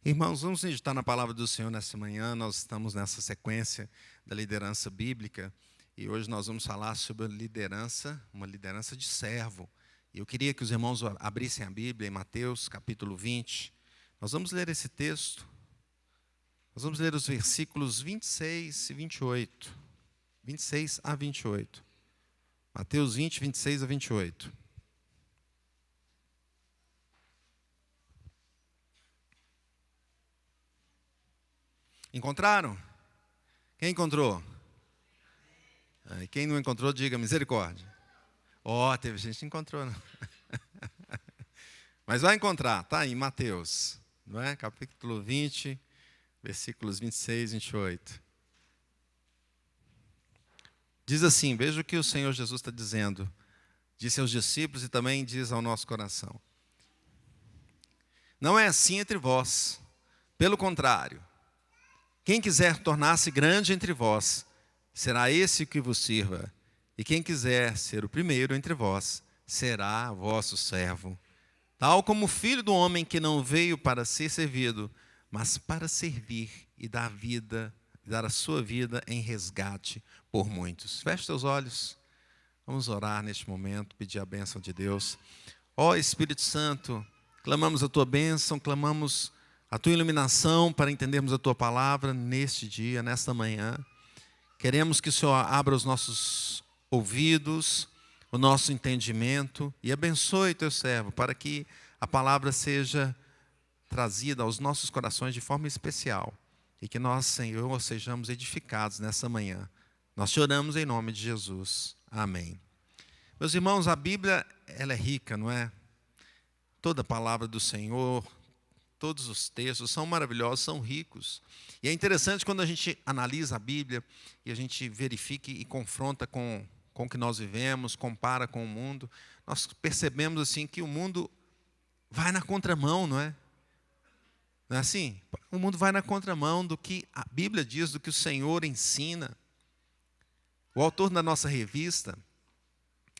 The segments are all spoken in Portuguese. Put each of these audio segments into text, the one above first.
Irmãos, vamos meditar na palavra do Senhor nessa manhã. Nós estamos nessa sequência da liderança bíblica e hoje nós vamos falar sobre a liderança, uma liderança de servo. E eu queria que os irmãos abrissem a Bíblia em Mateus, capítulo 20. Nós vamos ler esse texto. Nós vamos ler os versículos 26 e 28. 26 a 28. Mateus 20, 26 a 28. Encontraram? Quem encontrou? E quem não encontrou, diga misericórdia. Teve gente que encontrou, não. Mas vai encontrar, tá aí, Mateus, não é? Capítulo 20, versículos 26 e 28. Diz assim, veja o que o Senhor Jesus está dizendo. Disse aos discípulos e também diz ao nosso coração. Não é assim entre vós, pelo contrário. Quem quiser tornar-se grande entre vós, será esse que vos sirva. E quem quiser ser o primeiro entre vós, será vosso servo. Tal como o Filho do Homem que não veio para ser servido, mas para servir e dar a sua vida em resgate por muitos. Feche seus olhos. Vamos orar neste momento, pedir a bênção de Deus. Ó Espírito Santo, clamamos a tua bênção, clamamos a tua iluminação para entendermos a tua palavra neste dia, nesta manhã. Queremos que o Senhor abra os nossos ouvidos, o nosso entendimento e abençoe teu servo para que a palavra seja trazida aos nossos corações de forma especial e que nós, Senhor, sejamos edificados nessa manhã. Nós te oramos em nome de Jesus. Amém. Meus irmãos, a Bíblia, ela é rica, não é? Toda a palavra do Senhor, todos os textos são maravilhosos, são ricos. E é interessante quando a gente analisa a Bíblia e a gente verifica e confronta com o que nós vivemos, compara com o mundo, nós percebemos assim que o mundo vai na contramão, não é? Não é assim? O mundo vai na contramão do que a Bíblia diz, do que o Senhor ensina. O autor da nossa revista,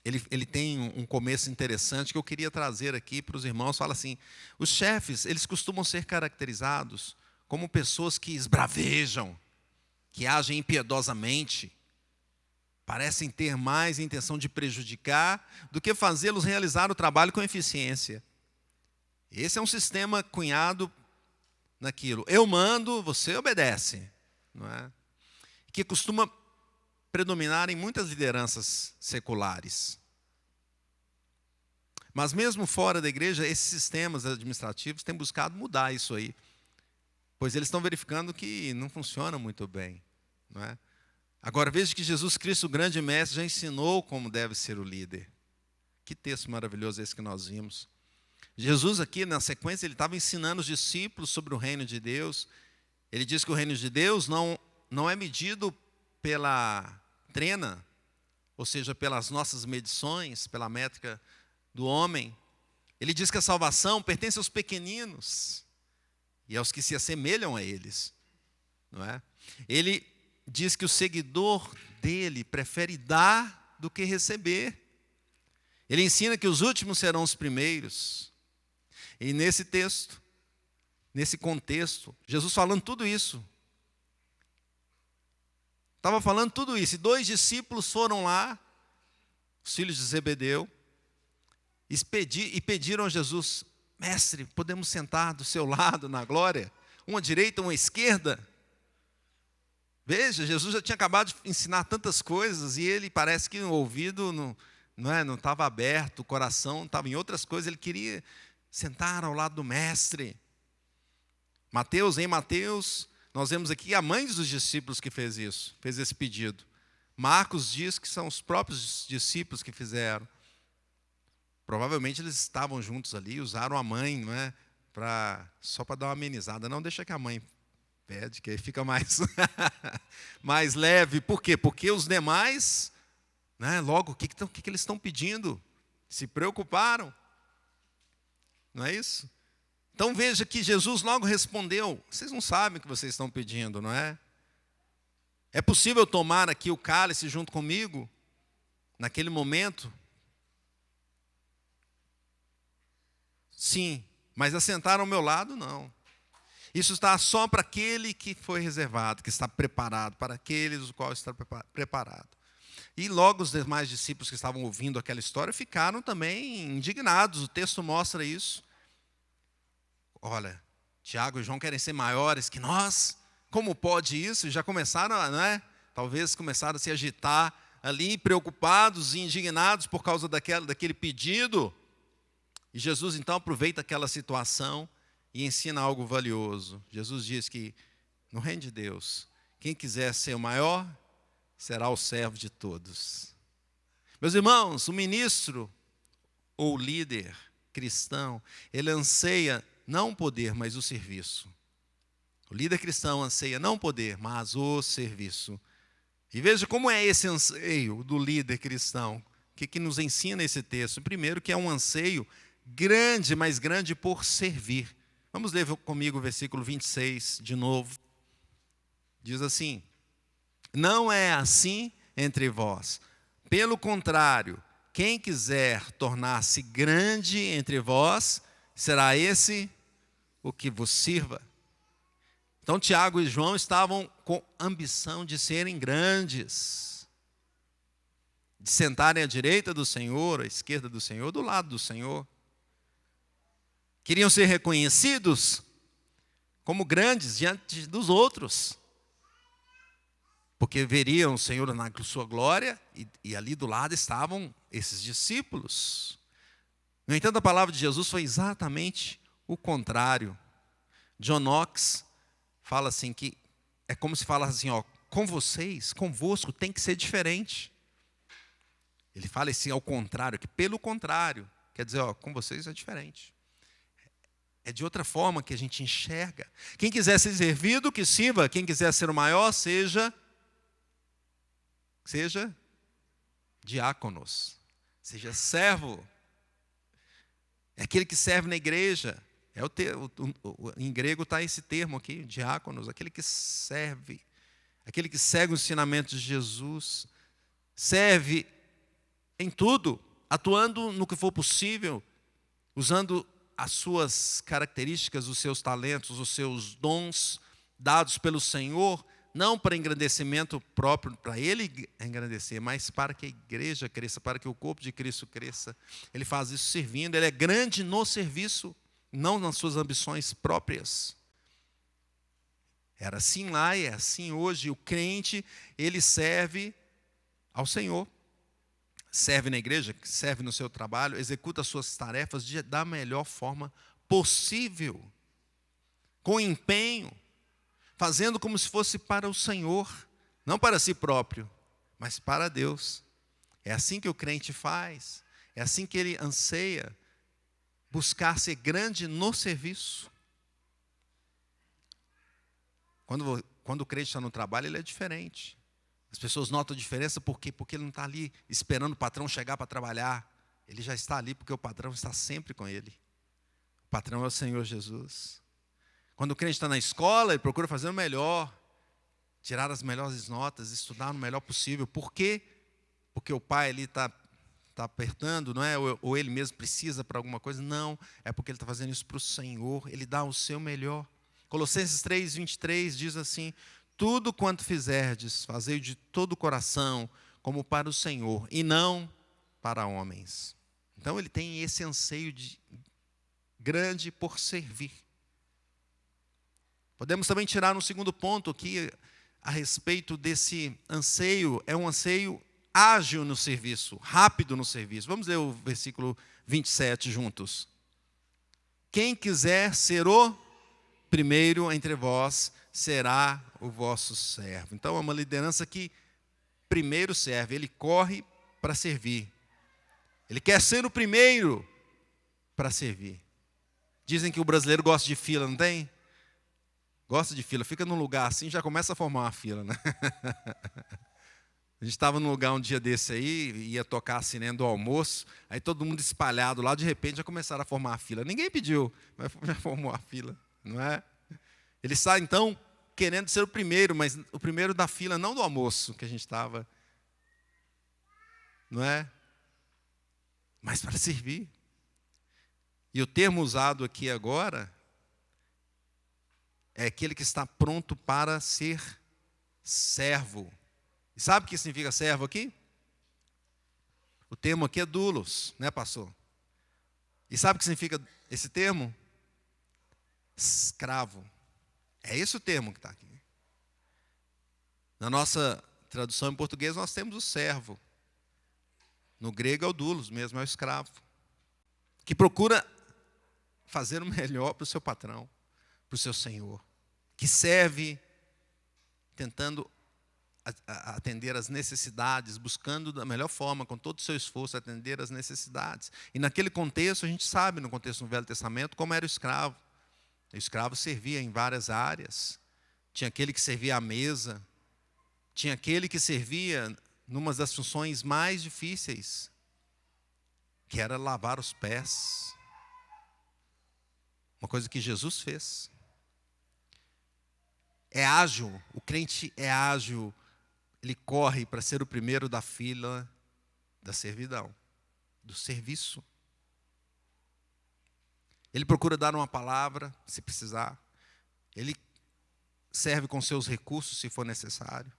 ele tem um começo interessante que eu queria trazer aqui para os irmãos. Fala assim, os chefes, eles costumam ser caracterizados como pessoas que esbravejam, que agem impiedosamente, parecem ter mais intenção de prejudicar do que fazê-los realizar o trabalho com eficiência. Esse é um sistema cunhado naquilo. Eu mando, você obedece, não é? Que costuma predominar em muitas lideranças seculares. Mas mesmo fora da igreja, esses sistemas administrativos têm buscado mudar isso aí, pois eles estão verificando que não funciona muito bem, não é? Agora veja que Jesus Cristo, o grande mestre, já ensinou como deve ser o líder. Que texto maravilhoso esse que nós vimos. Jesus aqui, na sequência, ele estava ensinando os discípulos sobre o reino de Deus. Ele diz que o reino de Deus não é medido pela trena, ou seja, pelas nossas medições, pela métrica do homem. Ele diz que a salvação pertence aos pequeninos e aos que se assemelham a eles, não é? Ele diz que o seguidor dele prefere dar do que receber. Ele ensina que os últimos serão os primeiros. E nesse texto, nesse contexto, Jesus falando tudo isso, estava falando tudo isso, e 2 discípulos foram lá, os filhos de Zebedeu, e pediram a Jesus, mestre, podemos sentar do seu lado na glória? Uma à direita, uma à esquerda? Veja, Jesus já tinha acabado de ensinar tantas coisas, e ele parece que o ouvido não estava aberto, o coração estava em outras coisas, ele queria sentar ao lado do mestre. Em Mateus, nós vemos aqui a mãe dos discípulos que fez isso, fez esse pedido. Marcos diz que são os próprios discípulos que fizeram. Provavelmente eles estavam juntos ali, usaram a mãe, não é? Só para dar uma amenizada. Não, deixa que a mãe pede, que aí fica mais, mais leve. Por quê? Porque os demais, né, logo, o que eles estão pedindo? Se preocuparam. Não é isso? Então veja que Jesus logo respondeu, vocês não sabem o que vocês estão pedindo, não é? É possível tomar aqui o cálice junto comigo, naquele momento? Sim, mas assentar ao meu lado, não. Isso está só para aquele que foi reservado, que está preparado, para aqueles o qual está preparado. E logo os demais discípulos que estavam ouvindo aquela história ficaram também indignados. O texto mostra isso. Olha, Tiago e João querem ser maiores que nós. Como pode isso? Já começaram, talvez começaram a se agitar ali, preocupados e indignados por causa daquele pedido. E Jesus então aproveita aquela situação e ensina algo valioso. Jesus diz que no reino de Deus, quem quiser ser o maior, será o servo de todos. Meus irmãos, o ministro ou líder cristão, ele anseia não o poder, mas o serviço. O líder cristão anseia não o poder, mas o serviço. E veja como é esse anseio do líder cristão. O que nos ensina esse texto? Primeiro, que é um anseio grande, mas grande por servir. Vamos ler comigo o versículo 26 de novo. Diz assim: não é assim entre vós. Pelo contrário, quem quiser tornar-se grande entre vós, será esse o que vos sirva. Então Tiago e João estavam com ambição de serem grandes, de sentarem à direita do Senhor, à esquerda do Senhor, do lado do Senhor. Queriam ser reconhecidos como grandes diante dos outros, porque veriam o Senhor na sua glória, e ali do lado estavam esses discípulos. No entanto, a palavra de Jesus foi exatamente o contrário. John Knox fala assim que é como se falasse assim, com vocês, convosco tem que ser diferente. Ele fala assim ao contrário, que pelo contrário, quer dizer, com vocês é diferente. É de outra forma que a gente enxerga. Quem quiser ser servido, que sirva. Quem quiser ser o maior, seja diáconos, seja servo. É aquele que serve na igreja. Em grego está esse termo aqui, diáconos, aquele que serve, aquele que segue os ensinamentos de Jesus, serve em tudo, atuando no que for possível, usando as suas características, os seus talentos, os seus dons dados pelo Senhor, não para engrandecimento próprio, para Ele engrandecer, mas para que a igreja cresça, para que o corpo de Cristo cresça. Ele faz isso servindo, Ele é grande no serviço, não nas suas ambições próprias. Era assim lá e é assim hoje. O crente, ele serve ao Senhor. Serve na igreja, serve no seu trabalho, executa as suas tarefas da melhor forma possível, com empenho, fazendo como se fosse para o Senhor, não para si próprio, mas para Deus. É assim que o crente faz, é assim que ele anseia, buscar ser grande no serviço. Quando o crente está no trabalho, ele é diferente. As pessoas notam a diferença porque ele não está ali esperando o patrão chegar para trabalhar. Ele já está ali porque o patrão está sempre com ele. O patrão é o Senhor Jesus. Quando o crente está na escola, ele procura fazer o melhor, tirar as melhores notas, estudar o melhor possível. Por quê? Porque o pai ali está apertando, não é? Ou ele mesmo precisa para alguma coisa. Não, é porque ele está fazendo isso para o Senhor. Ele dá o seu melhor. Colossenses 3:23 diz assim: tudo quanto fizerdes, fazei de todo o coração, como para o Senhor, e não para homens. Então ele tem esse anseio grande por servir. Podemos também tirar um segundo ponto aqui a respeito desse anseio. É um anseio ágil no serviço, rápido no serviço. Vamos ler o versículo 27 juntos. Quem quiser ser o primeiro entre vós, será o vosso servo. Então é uma liderança que primeiro serve, ele corre para servir. Ele quer ser o primeiro para servir. Dizem que o brasileiro gosta de fila, não tem? Gosta de fila, fica num lugar assim, já começa a formar uma fila, né? A gente estava num lugar um dia desse aí, ia tocar a sirene do almoço, aí todo mundo espalhado lá, de repente já começaram a formar a fila. Ninguém pediu, mas já formou a fila, não é? Ele está então querendo ser o primeiro, mas o primeiro da fila, não do almoço que a gente estava, não é? Mas para servir. E o termo usado aqui agora é aquele que está pronto para ser servo. E sabe o que significa servo aqui? O termo aqui é doulos, né, pastor? E sabe o que significa esse termo? Escravo. É esse o termo que está aqui. Na nossa tradução em português nós temos o servo. No grego é o doulos mesmo, é o escravo. Que procura fazer o melhor para o seu patrão, para o seu senhor. Que serve tentando atender às necessidades, buscando da melhor forma, com todo o seu esforço, atender às necessidades. E naquele contexto, a gente sabe, no contexto do Velho Testamento, como era o escravo. O escravo servia em várias áreas. Tinha aquele que servia à mesa, tinha aquele que servia numa das funções mais difíceis, que era lavar os pés. Uma coisa que Jesus fez. É ágil, o crente é ágil, ele corre para ser o primeiro da fila da servidão, do serviço. Ele procura dar uma palavra, se precisar. Ele serve com seus recursos, se for necessário.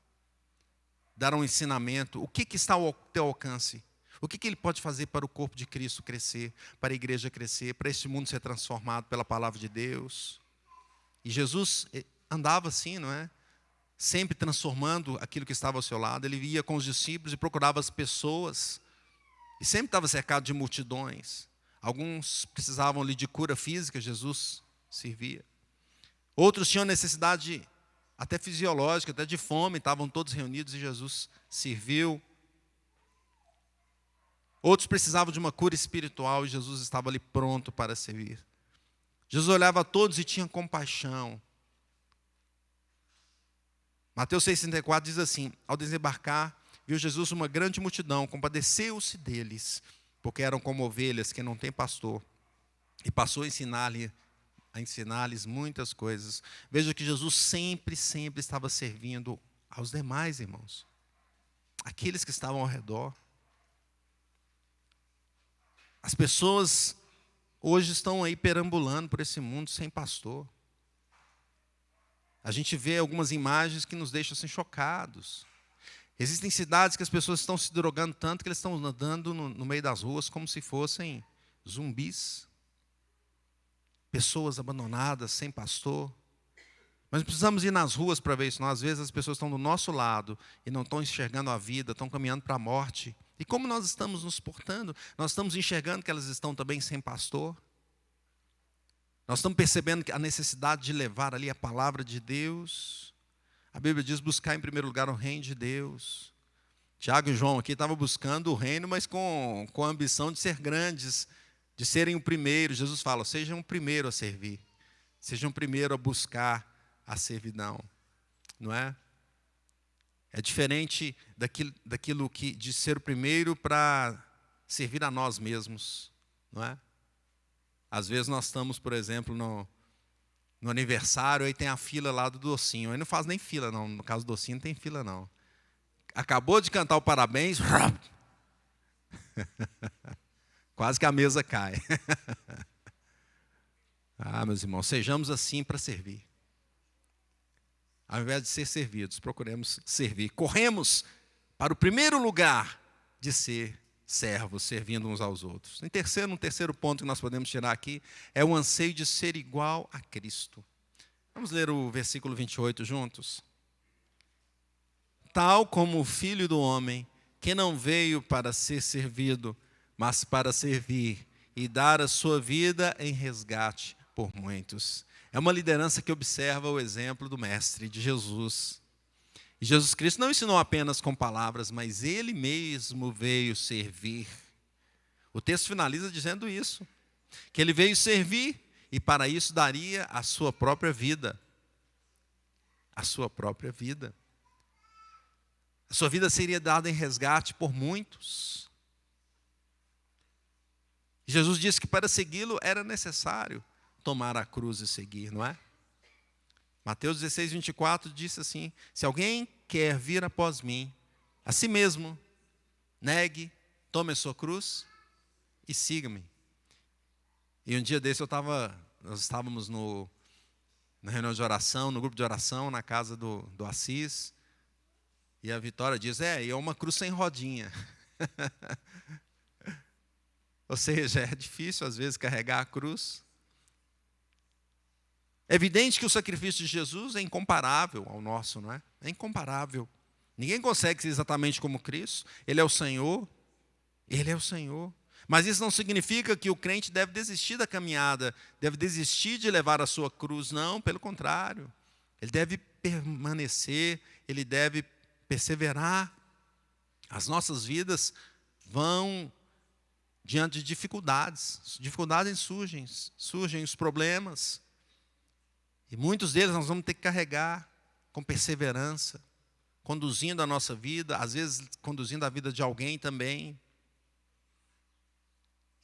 Dar um ensinamento. O que está ao teu alcance? O que ele pode fazer para o corpo de Cristo crescer, para a igreja crescer, para este mundo ser transformado pela palavra de Deus? E Jesus andava assim, não é? Sempre transformando aquilo que estava ao seu lado. Ele ia com os discípulos e procurava as pessoas. E sempre estava cercado de multidões. Alguns precisavam ali de cura física, Jesus servia. Outros tinham necessidade até fisiológica, até de fome, estavam todos reunidos e Jesus serviu. Outros precisavam de uma cura espiritual e Jesus estava ali pronto para servir. Jesus olhava a todos e tinha compaixão. Mateus 6,34 diz assim: ao desembarcar, viu Jesus uma grande multidão, compadeceu-se deles, porque eram como ovelhas que não têm pastor, e passou a ensinar-lhes muitas coisas. Veja que Jesus sempre estava servindo aos demais irmãos, aqueles que estavam ao redor. As pessoas hoje estão aí perambulando por esse mundo sem pastor. A gente vê algumas imagens que nos deixam assim chocados. Existem cidades que as pessoas estão se drogando tanto que eles estão andando no meio das ruas como se fossem zumbis. Pessoas abandonadas, sem pastor. Mas precisamos ir nas ruas para ver isso. Não? Às vezes as pessoas estão do nosso lado e não estão enxergando a vida, estão caminhando para a morte. E como nós estamos nos portando? Nós estamos enxergando que elas estão também sem pastor. Nós estamos percebendo a necessidade de levar ali a palavra de Deus. A Bíblia diz buscar em primeiro lugar o reino de Deus. Tiago e João aqui estavam buscando o reino, mas com a ambição de ser grandes, de serem o primeiro. Jesus fala, sejam o primeiro a servir. Sejam o primeiro a buscar a servidão. Não é? É diferente daquilo que de ser o primeiro para servir a nós mesmos. Não é? Às vezes nós estamos, por exemplo, no aniversário, aí tem a fila lá do docinho. Aí não faz nem fila, não. No caso do docinho não tem fila, não. Acabou de cantar o parabéns, quase que a mesa cai. Meus irmãos, sejamos assim para servir. Ao invés de ser servidos, procuremos servir. Corremos para o primeiro lugar de ser servos, servindo uns aos outros. Um terceiro ponto que nós podemos tirar aqui é o anseio de ser igual a Cristo. Vamos ler o versículo 28 juntos? Tal como o Filho do Homem, que não veio para ser servido, mas para servir e dar a sua vida em resgate por muitos. É uma liderança que observa o exemplo do Mestre, de Jesus. E Jesus Cristo não ensinou apenas com palavras, mas Ele mesmo veio servir. O texto finaliza dizendo isso, que Ele veio servir e para isso daria a sua própria vida. A sua própria vida. A sua vida seria dada em resgate por muitos. Jesus disse que para segui-lo era necessário tomar a cruz e seguir, não é? Mateus 16, 24 disse assim: se alguém quer vir após mim, a si mesmo, negue, tome a sua cruz e siga-me. E um dia desse nós estávamos no na reunião de oração, no grupo de oração, na casa do Assis. E a Vitória diz, e é uma cruz sem rodinha. Ou seja, é difícil às vezes carregar a cruz. É evidente que o sacrifício de Jesus é incomparável ao nosso, não é? É incomparável. Ninguém consegue ser exatamente como Cristo. Ele é o Senhor. Ele é o Senhor. Mas isso não significa que o crente deve desistir da caminhada, deve desistir de levar a sua cruz. Não, pelo contrário. Ele deve permanecer, ele deve perseverar. As nossas vidas vão diante de dificuldades. Dificuldades surgem os problemas. E muitos deles nós vamos ter que carregar com perseverança, conduzindo a nossa vida, às vezes conduzindo a vida de alguém também.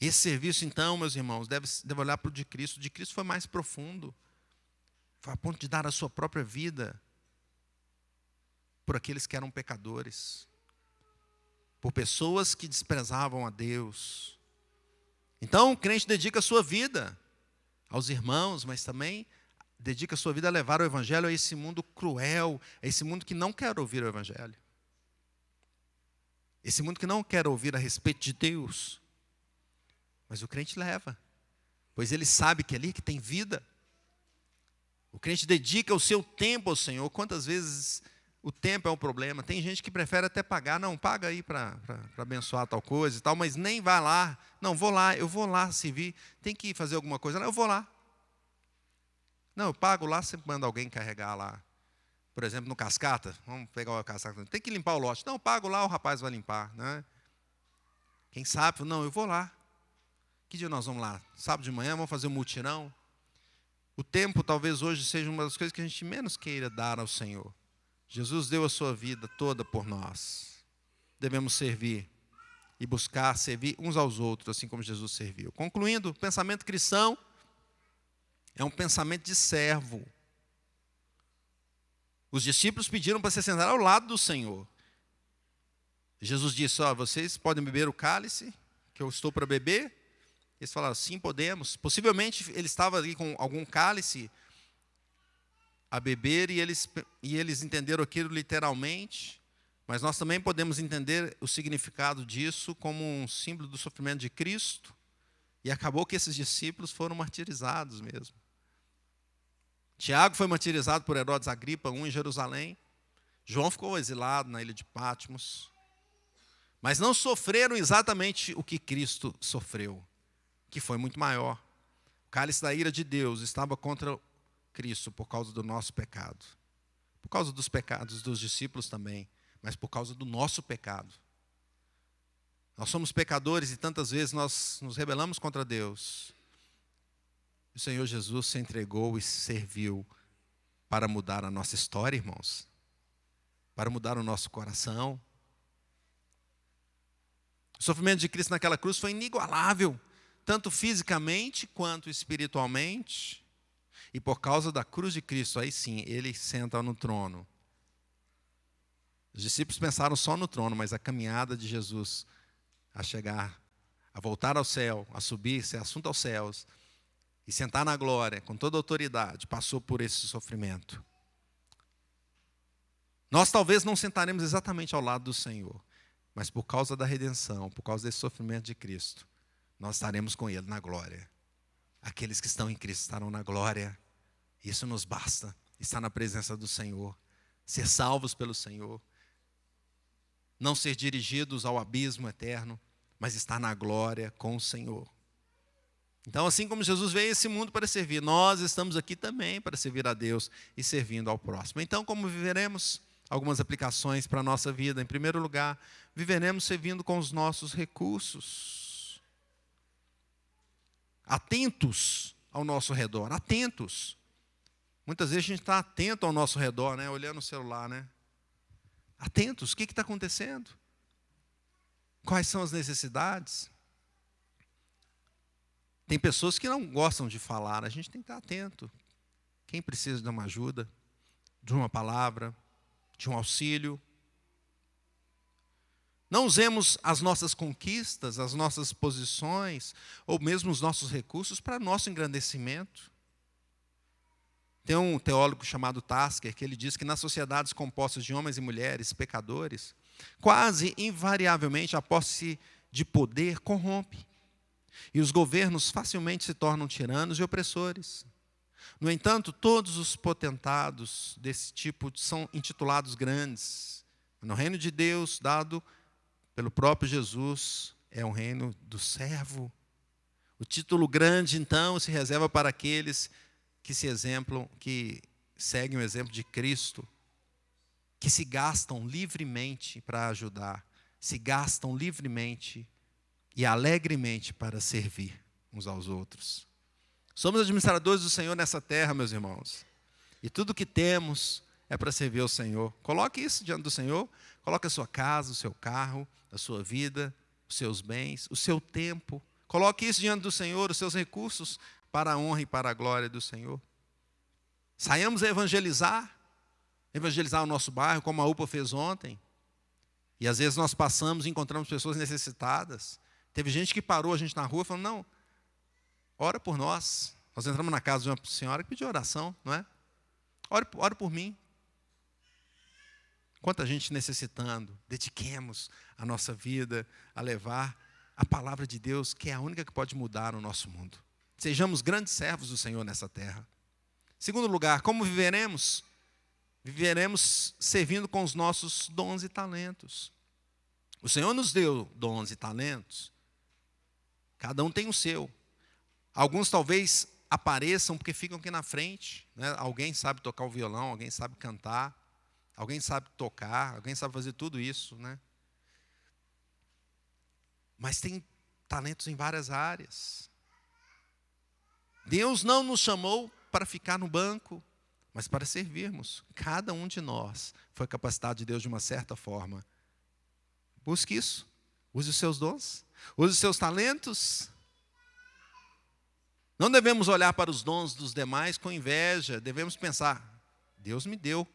Esse serviço, então, meus irmãos, deve olhar para o de Cristo. O de Cristo foi mais profundo. Foi a ponto de dar a sua própria vida por aqueles que eram pecadores, por pessoas que desprezavam a Deus. Então, o crente dedica a sua vida aos irmãos, mas também dedica a sua vida a levar o Evangelho a esse mundo cruel, a esse mundo que não quer ouvir o Evangelho. Esse mundo que não quer ouvir a respeito de Deus. Mas o crente leva, pois ele sabe que é ali que tem vida. O crente dedica o seu tempo ao Senhor. Quantas vezes o tempo é um problema? Tem gente que prefere até pagar. Não, paga aí para abençoar tal coisa e tal, mas nem vai lá. Não, eu vou lá servir. Tem que fazer alguma coisa. Não, eu vou lá. Não, eu pago lá, sempre manda alguém carregar lá. Por exemplo, no cascata, vamos pegar o cascata. Tem que limpar o lote. Não, eu pago lá, o rapaz vai limpar. Né? Quem sabe, não, eu vou lá. Que dia nós vamos lá? Sábado de manhã, vamos fazer um mutirão. O tempo talvez hoje seja uma das coisas que a gente menos queira dar ao Senhor. Jesus deu a sua vida toda por nós. Devemos servir e buscar servir uns aos outros, assim como Jesus serviu. Concluindo, o pensamento cristão é um pensamento de servo. Os discípulos pediram para se sentar ao lado do Senhor. Jesus disse, vocês podem beber o cálice que eu estou para beber? Eles falaram, sim, podemos. Possivelmente ele estava ali com algum cálice a beber e eles entenderam aquilo literalmente. Mas nós também podemos entender o significado disso como um símbolo do sofrimento de Cristo. E acabou que esses discípulos foram martirizados mesmo. Tiago foi martirizado por Herodes Agripa I em Jerusalém. João ficou exilado na ilha de Patmos. Mas não sofreram exatamente o que Cristo sofreu, que foi muito maior. O cálice da ira de Deus estava contra Cristo por causa do nosso pecado. Por causa dos pecados dos discípulos também, mas por causa do nosso pecado. Nós somos pecadores e tantas vezes nós nos rebelamos contra Deus. O Senhor Jesus se entregou e serviu para mudar a nossa história, irmãos. Para mudar o nosso coração. O sofrimento de Cristo naquela cruz foi inigualável, tanto fisicamente quanto espiritualmente. E por causa da cruz de Cristo, aí sim, ele senta no trono. Os discípulos pensaram só no trono, mas a caminhada de Jesus a chegar, a voltar ao céu, a subir, ser assunto aos céus, e sentar na glória, com toda a autoridade, passou por esse sofrimento. Nós talvez não sentaremos exatamente ao lado do Senhor, mas por causa da redenção, por causa desse sofrimento de Cristo, nós estaremos com Ele na glória. Aqueles que estão em Cristo estarão na glória. Isso nos basta, estar na presença do Senhor, ser salvos pelo Senhor, não ser dirigidos ao abismo eterno, mas estar na glória com o Senhor. Então, assim como Jesus veio a esse mundo para servir, nós estamos aqui também para servir a Deus e servindo ao próximo. Então, como viveremos? Algumas aplicações para a nossa vida. Em primeiro lugar, viveremos servindo com os nossos recursos. Atentos ao nosso redor, atentos. Muitas vezes a gente está atento ao nosso redor, né? Olhando o celular, né? Atentos, o que está acontecendo? Quais são as necessidades? Tem pessoas que não gostam de falar, a gente tem que estar atento. Quem precisa de uma ajuda, de uma palavra, de um auxílio. Não usemos as nossas conquistas, as nossas posições, ou mesmo os nossos recursos para nosso engrandecimento. Tem um teólogo chamado Tasker que ele diz que nas sociedades compostas de homens e mulheres pecadores, quase invariavelmente a posse de poder corrompe. E os governos facilmente se tornam tiranos e opressores. No entanto, todos os potentados desse tipo são intitulados grandes. No reino de Deus, dado pelo próprio Jesus, é um reino do servo. O título grande, então, se reserva para aqueles que seguem o exemplo de Cristo, que se gastam livremente para ajudar, se gastam livremente e alegremente para servir uns aos outros. Somos administradores do Senhor nessa terra, meus irmãos. E tudo que temos é para servir ao Senhor. Coloque isso diante do Senhor. Coloque a sua casa, o seu carro, a sua vida, os seus bens, o seu tempo. Coloque isso diante do Senhor, os seus recursos, para a honra e para a glória do Senhor. Saiamos a evangelizar o nosso bairro, como a UPA fez ontem. E às vezes nós passamos e encontramos pessoas necessitadas. Teve gente que parou a gente na rua e falou, não, ora por nós. Nós entramos na casa de uma senhora que pediu oração, não é? Ore por mim. Quanta gente necessitando. Dediquemos a nossa vida a levar a palavra de Deus, que é a única que pode mudar o nosso mundo. Sejamos grandes servos do Senhor nessa terra. Segundo lugar, como viveremos? Viveremos servindo com os nossos dons e talentos. O Senhor nos deu dons e talentos. Cada um tem o seu. Alguns talvez apareçam porque ficam aqui na frente, né? Alguém sabe tocar o violão, alguém sabe cantar, alguém sabe tocar, alguém sabe fazer tudo isso, né? Mas tem talentos em várias áreas. Deus não nos chamou para ficar no banco, mas para servirmos. Cada um de nós foi capacitado de Deus de uma certa forma. Busque isso. Use os seus dons. Use os seus talentos. Não devemos olhar para os dons dos demais com inveja. Devemos pensar, Deus me deu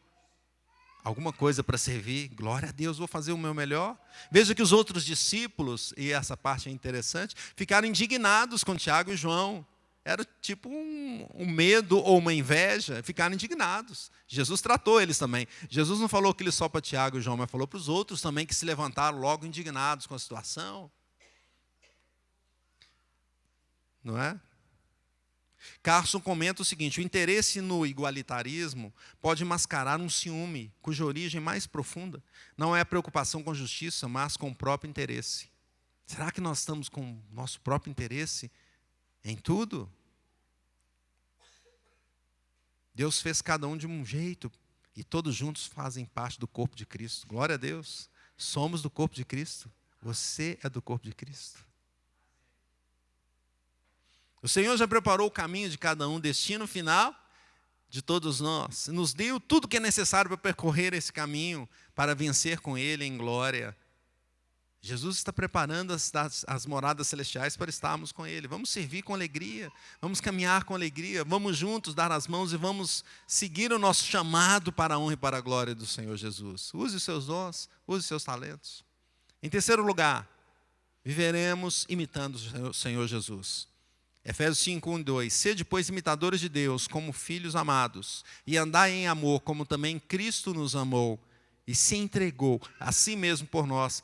alguma coisa para servir. Glória a Deus, vou fazer o meu melhor. Veja que os outros discípulos, e essa parte é interessante, ficaram indignados com Tiago e João. Era tipo um medo ou uma inveja, ficaram indignados. Jesus tratou eles também. Jesus não falou aquilo só para Tiago e João, mas falou para os outros também que se levantaram logo indignados com a situação. Não é? Carson comenta o seguinte, o interesse no igualitarismo pode mascarar um ciúme, cuja origem mais profunda não é a preocupação com justiça, mas com o próprio interesse. Será que nós estamos com o nosso próprio interesse em tudo? Deus fez cada um de um jeito e todos juntos fazem parte do corpo de Cristo. Glória a Deus. Somos do corpo de Cristo. Você é do corpo de Cristo. O Senhor já preparou o caminho de cada um, o destino final de todos nós. Nos deu tudo que é necessário para percorrer esse caminho, para vencer com Ele em glória. Jesus está preparando as moradas celestiais para estarmos com Ele. Vamos servir com alegria, vamos caminhar com alegria, vamos juntos dar as mãos e vamos seguir o nosso chamado para a honra e para a glória do Senhor Jesus. Use os seus dons, use os seus talentos. Em terceiro lugar, viveremos imitando o Senhor Jesus. Efésios 5, 1 e 2. Sede, pois, imitadores de Deus, como filhos amados, e andai em amor, como também Cristo nos amou, e se entregou a si mesmo por nós,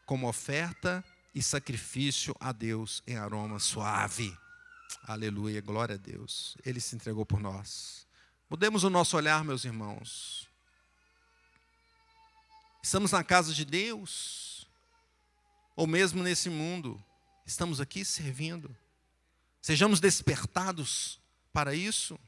como oferta e sacrifício a Deus em aroma suave. Aleluia, glória a Deus. Ele se entregou por nós. Mudemos o nosso olhar, meus irmãos. Estamos na casa de Deus, ou mesmo nesse mundo, estamos aqui servindo. Sejamos despertados para isso.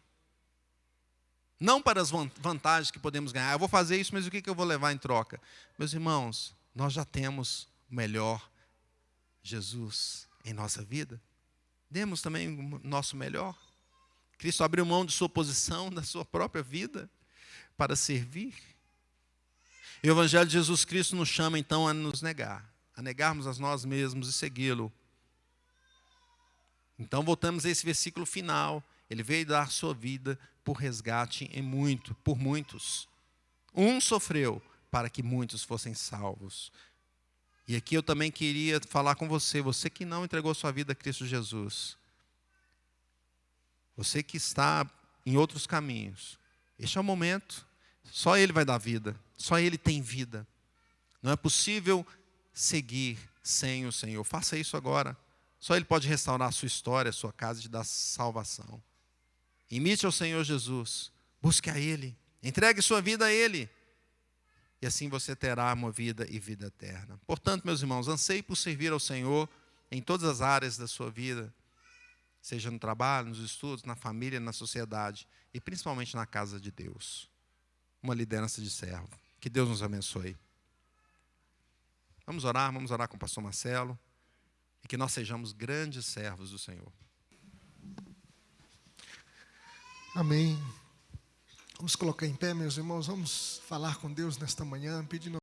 Não para as vantagens que podemos ganhar. Eu vou fazer isso, mas o que eu vou levar em troca? Meus irmãos, nós já temos o melhor Jesus em nossa vida. Demos também o nosso melhor. Cristo abriu mão de sua posição, da sua própria vida, para servir. E o Evangelho de Jesus Cristo nos chama então a nos negar, a negarmos a nós mesmos e segui-lo. Então voltamos a esse versículo final. Ele veio dar sua vida por resgate por muitos. Um sofreu para que muitos fossem salvos. E aqui eu também queria falar com você que não entregou sua vida a Cristo Jesus. Você que está em outros caminhos. Este é o momento. Só Ele vai dar vida. Só Ele tem vida. Não é possível seguir sem o Senhor. Faça isso agora. Só Ele pode restaurar a sua história, a sua casa e te dar salvação. Imite ao Senhor Jesus. Busque a Ele. Entregue sua vida a Ele. E assim você terá uma vida e vida eterna. Portanto, meus irmãos, anseie por servir ao Senhor em todas as áreas da sua vida, seja no trabalho, nos estudos, na família, na sociedade e principalmente na casa de Deus. Uma liderança de servo. Que Deus nos abençoe. Vamos orar com o pastor Marcelo e que nós sejamos grandes servos do Senhor. Amém. Vamos colocar em pé, meus irmãos, vamos falar com Deus nesta manhã, pedindo